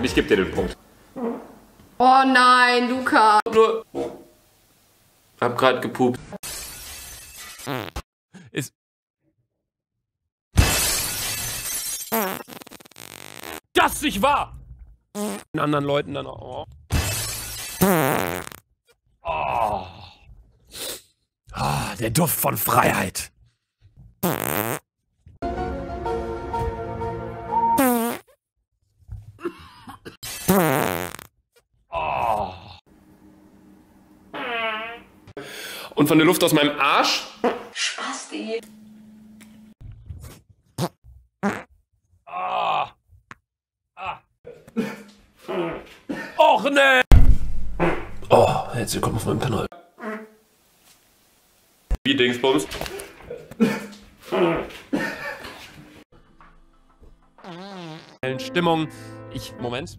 Ich gebe dir den Punkt. Oh nein, Luca. Nur... Hab grad gepupt. Ist... Das nicht wahr! Den anderen Leuten dann auch... Oh. Ah, der Duft von Freiheit. Oh. Und von der Luft aus meinem Arsch? Spasti. Ah. Ah. Och ne! Oh, jetzt kommt auf meinen Kanal. Wie Dingsbums? Stimmung. Moment.